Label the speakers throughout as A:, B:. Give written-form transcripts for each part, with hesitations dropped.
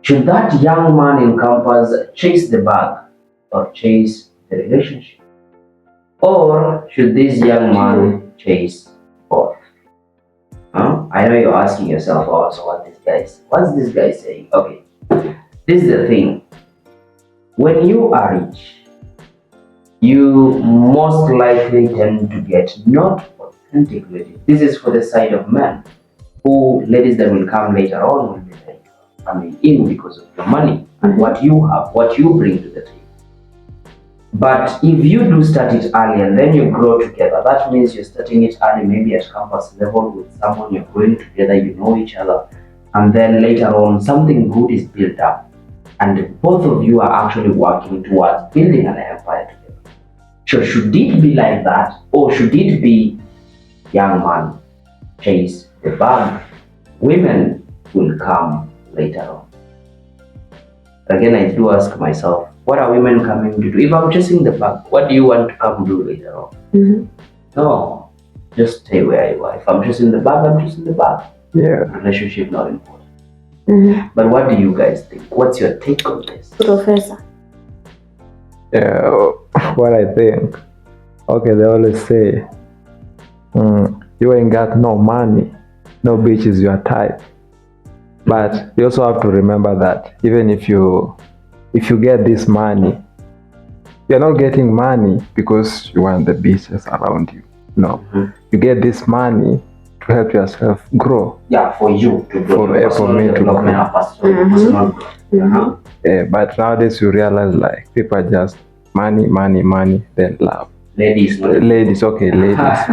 A: Should that young man in campus chase the bag or chase the relationship? Or should this young man chase both? Huh? I know you're asking yourself also what's this guy saying? Okay, this is the thing. When you are rich, you most likely tend to get not authentic ladies. This is for the side of men, who ladies that will come later on will be like coming in because of your money and what you have, what you bring to the table. But if you do start it early and then you grow together, that means you're starting it early, maybe at campus level with someone, you're growing together, you know each other, and then later on something good is built up, and both of you are actually working towards building an empire together. So should it be like that, or should it be young man chase the bag, women will come later on? Again, I do ask myself, what are women coming to do? If I'm chasing the bag, what do you want to come do later on? No, just stay where you are. If I'm chasing the bag, I'm chasing the bag.
B: Yeah.
A: Relationship not important. But what do you guys think? What's your take on this?
C: Professor.
B: Yeah, what I think. Okay, they always say, you ain't got no money, no bitch is your type. But you also have to remember that even if you get this money, you're not getting money because you want the bitches around you. No, you get this money to help yourself grow.
A: Yeah, for you to grow.
B: For me to grow.
A: Personal growth.
B: But nowadays you realize like people are just money, then love.
A: Ladies,
B: okay, ladies.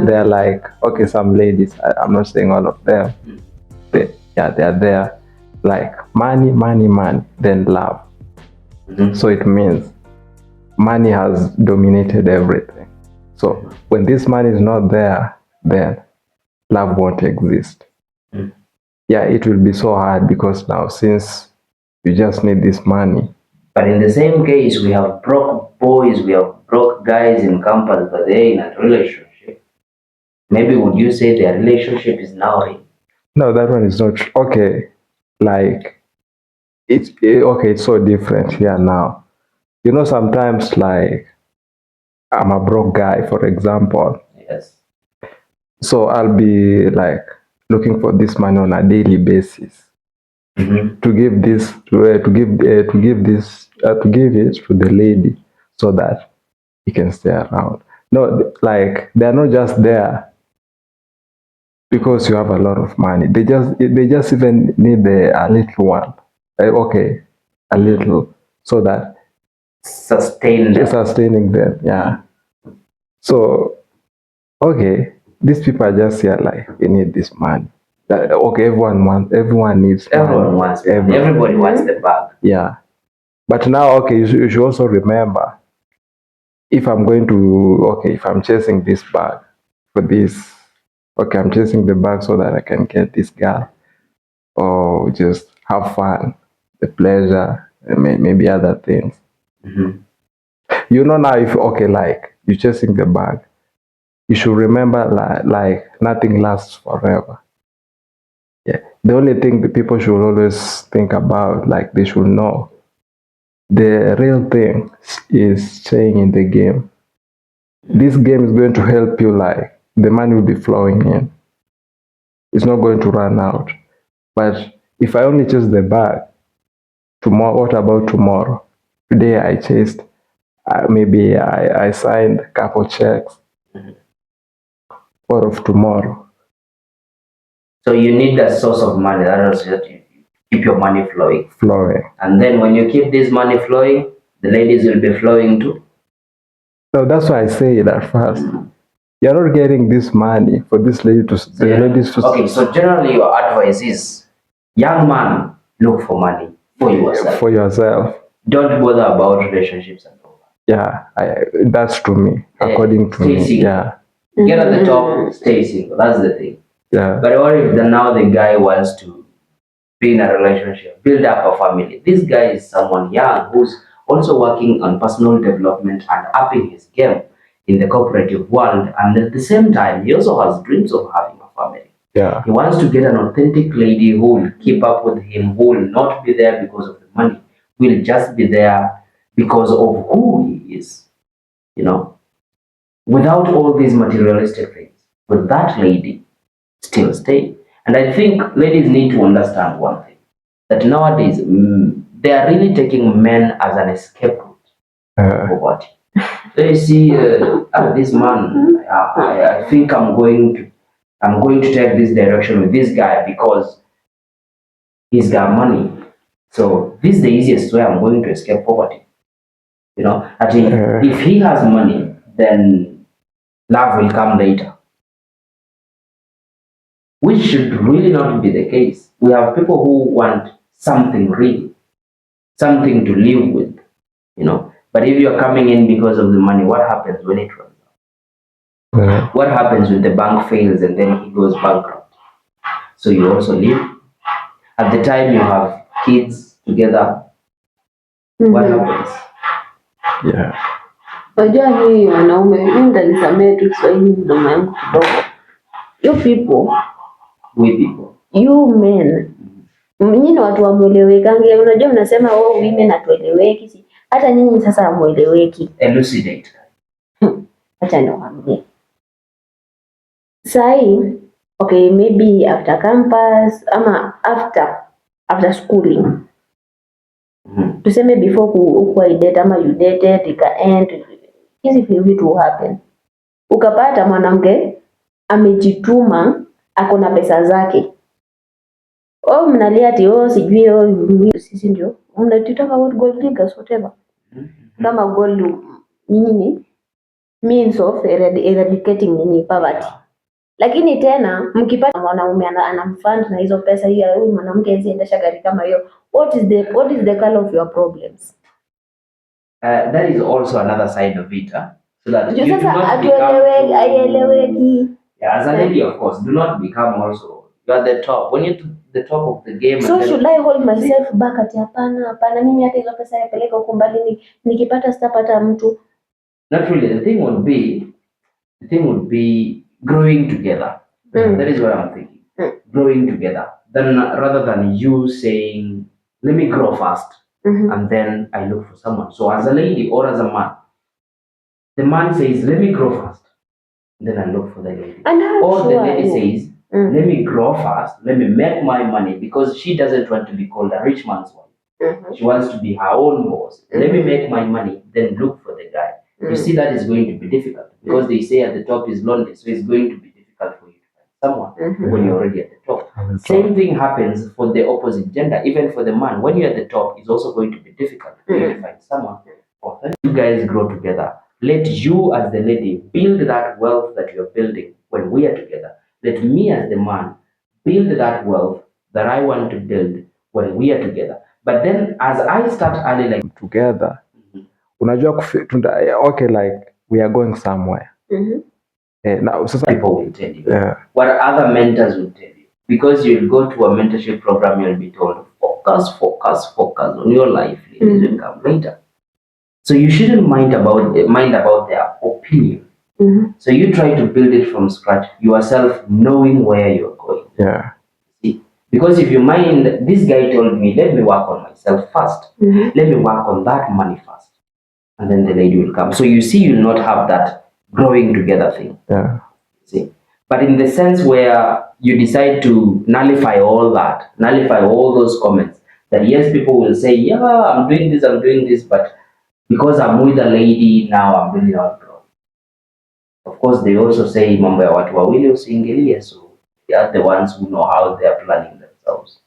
B: They're like, okay, some ladies, I'm not saying all of them. They're there like money, then love. So it means money has dominated everything. So when this money is not there, then love won't exist. Yeah, it will be so hard because now since you just need this money.
A: But in the same case, we have broke boys, we have broke guys in campus, but they're in a relationship. Maybe would you say their relationship is now in?
B: No, that one is not true. Okay, like it's so different here now. You know, sometimes like I'm a broke guy, for example.
A: Yes.
B: So I'll be like looking for this money on a daily basis to give this to give it to the lady so that he can stay around. No, like they're not just there because you have a lot of money. They just even need a little one. Okay, a little, so that sustaining them. Yeah. So okay, these people are just here like they need this money. Okay, everyone needs money.
A: Everybody wants the bag.
B: Yeah. But now, okay, you should also remember, if I'm chasing this bag for this, okay, I'm chasing the bag so that I can get this girl, or just have fun, the pleasure, and maybe other things. You know, now if, okay, like you're chasing the bag, you should remember like nothing lasts forever. Yeah. The only thing the people should always think about, like they should know, the real thing is staying in the game. This game is going to help you, like the money will be flowing in. It's not going to run out. But if I only chase the bag, tomorrow, what about tomorrow? Today I chased, maybe I signed a couple checks. What of tomorrow?
A: So you need a source of money that is to keep your money flowing. And then when you keep this money flowing, the ladies will be flowing too.
B: No, that's why I say it at first. You're not getting this money for this lady to ladies to.
A: Okay, so generally your advice is, young man, look for money for yourself.
B: For yourself.
A: Don't bother about relationships and all
B: that. Yeah, that's to me. According to me.
A: Single.
B: Yeah.
A: Get at the top, stay single. That's the thing.
B: Yeah.
A: But what if now the guy wants to be in a relationship, build up a family? This guy is someone young who's also working on personal development and upping his game in the cooperative world, and at the same time he also has dreams of having a family.
B: Yeah.
A: He wants to get an authentic lady who will keep up with him, who will not be there because of the money, who will just be there because of who he is, you know, without all these materialistic things. But that lady still stay. And I think ladies need to understand one thing, that nowadays they are really taking men as an escape route for what. So you see, this man, I think I'm going to take this direction with this guy because he's got money. So this is the easiest way I'm going to escape poverty. You know, I think if he has money, then love will come later. Which should really not be the case. We have people who want something real, something to live with, you know. But if you're coming in because of the money, what happens when it runs out? What happens when the bank fails and then he goes bankrupt? So you also live. At the time you have kids together, what happens?
B: Yeah.
C: Unajua hii wanaume, mimi nitalisamea tu Kiswahili mdomo yangu kidogo. You people,
A: We people,
C: you men, nyinyi watu wamuelewekange. Unajua mnasema women hatueleweki, hata nyinyi sasa hamueleweki.
A: Elucidate.
C: Acha niwaambie. Sai, okay, maybe after campus ama after schooling. Tuseme before kuwa date ama you dated ika-end, hizi vitu happen. Ukapata mwanamke amejituma, ako na pesa zake. Mnalia ati sijui sisi ndio mnatutaka what gold diggers whatever. Kama gold nini means of eradicating poverty. Lakini tena mkipata mwanaume anamfund na hizo pesa hiyo, huyu mwanamke aziendesha gari kama hiyo, what is the color of your problems?
A: That is also another side of it, so that you do not
C: become
A: as a lady, of course, do not become also, you are the top. When you're the top of the game.
C: So should I hold myself back ati hapana mimi hata hizo pesa yapeleka huko mbali, nikipata sitapata mtu?
A: Not really. The thing would be growing together. That is what I'm thinking. Growing together. Then rather than you saying, let me grow fast, and then I look for someone. So as a lady or as a man, the man says, let me grow fast, then I look for the lady. Or the lady says, let me grow fast, let me make my money, because she doesn't want to be called a rich man's wife. She wants to be her own boss. Let me make my money, then look for the guy. You see, that is going to be difficult, because they say at the top is lonely, so it's going to be difficult for you to find someone when you're already at the top. Same thing happens for the opposite gender. Even for the man, when you're at the top, it's also going to be difficult for you to find someone. Or when you guys grow together, let you as the lady build that wealth that you're building when we are together. Let me as the man build that wealth that I want to build when we are together. But then as I start early, like
B: together, unajua okay, like we are going somewhere. Now,
A: people will tell you what other mentors will tell you, because you'll go to a mentorship program, you'll be told focus on your life, ladies will come later. So you shouldn't mind about their opinion. So you try to build it from scratch yourself, knowing where you're going.
B: Yeah.
A: See? Because if you mind, this guy told me, let me work on myself first. Let me work on that money first, and then the lady will come. So you see, you'll not have that growing together thing.
B: Yeah.
A: See? But in the sense where you decide to nullify all those comments, that yes, people will say, yeah, I'm doing this, but because I'm with a lady now, I'm really not growing. Of course, they also say mambo ya watu wawili usiingilie, so they are the ones who know how they are planning themselves.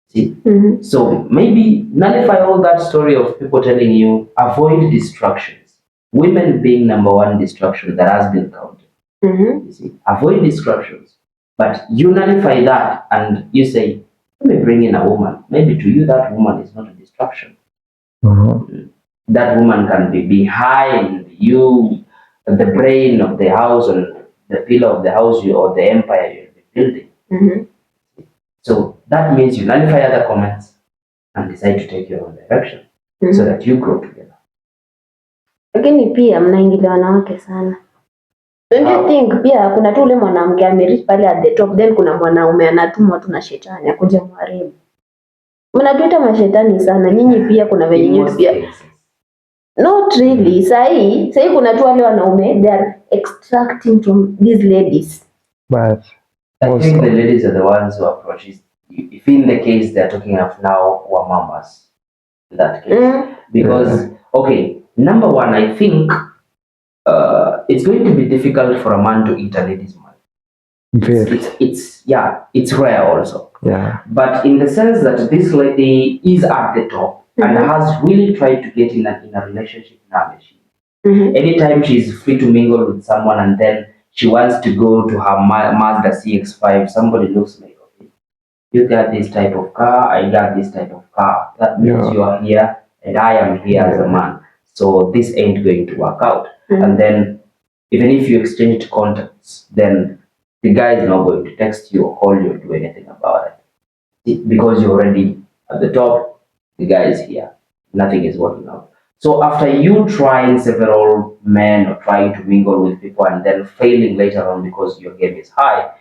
A: See? So maybe nullify all that story of people telling you avoid distractions. Women being number one distraction that has been counted. You see? Avoid distractions. But you nullify that and you say, let me bring in a woman. Maybe to you that woman is not a distraction. That woman can be behind you, the brain of the house, and the pillar of the house or the empire you'll be building. So that means you nullify other comments and decide to take your own direction so that you grow together.
C: Lakini pia mnaingilia wanawake sana. Don't you think pia kuna tu ule mwanamke amerith pale at the top, then kuna mwanaume anatumwa tu na shetani akuja mharibu. Mnatuita mashetani sana nyinyi, pia kuna wenye nyinyi pia. Not really. Sahi kuna tu wale wanaume, they are extracting from these ladies.
B: But
A: I think the ladies are the ones who approach it. If in the case they're talking of now were mamas in that case. Because okay, number one, I think it's going to be difficult for a man to eat a lady's money. It's rare also.
B: Yeah.
A: But in the sense that this lady is at the top and has really tried to get in a relationship now. Anytime she's free to mingle with someone and then she wants to go to her Mazda CX-5, somebody looks like, okay, you got this type of car, I got this type of car. That means you are here and I am here as a man. So this ain't going to work out. And then even if you exchange contacts, then the guy is not going to text you or call you or do anything about it. Because you're already at the top, the guy is here. Nothing is working out. So after you trying several men or trying to mingle with people and then failing later on because your game is high,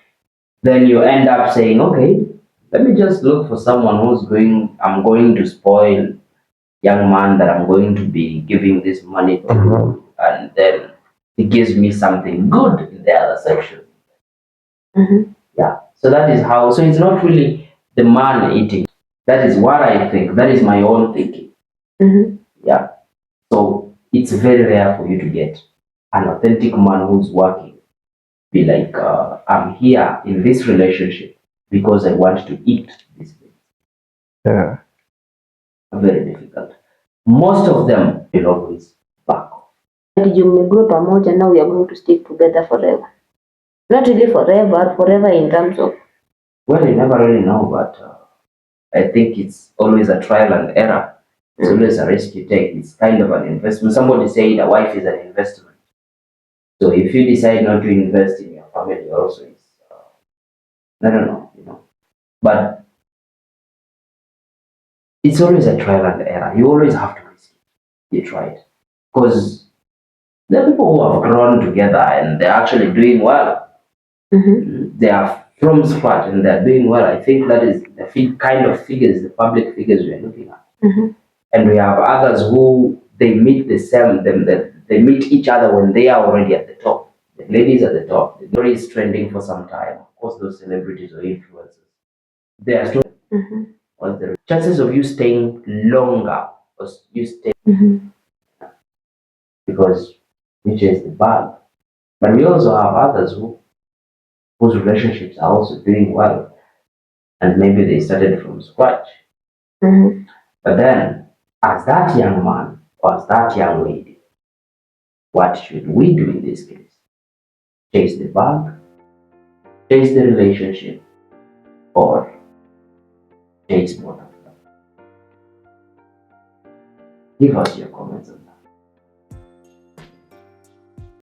A: then you end up saying, okay, let me just look for someone I'm going to spoil young man that I'm going to be giving this money to, and then he gives me something good in the other section. Yeah, so that is how, so it's not really the man eating. That is what I think. That is my own thinking. Yeah. So it's very rare for you to get an authentic man who's working, be like, I'm here in this relationship because I want to eat this thing.
B: Yeah.
A: Very difficult. Most of them will always back off.
C: Did you grow pamoja, now we are going to stick together forever? Not really forever in terms of.
A: Well, you never really know, but I think it's always a trial and error. It's always a risk you take. It's kind of an investment. Somebody said a wife is an investment. So if you decide not to invest in your family, also, it's I don't know, but it's always a trial and error. You always have to risk it. You try it because there are people who have grown together and they're actually doing well. They are from scratch and they're doing well. I think that is the kind of figures, the public figures we are looking at. And we have others who they meet they meet each other when they are already at the top. The ladies at the top. The story is trending for some time. Of course, those celebrities or influencers, they are still. What's the chances of you staying longer or you stay because you chase the bag? But we also have others whose relationships are also doing well, and maybe they started from scratch. But then, as that young man or as that young lady, what should we do in this case? Chase the bag, chase the relationship, or chase both of them? Give us your comments on that.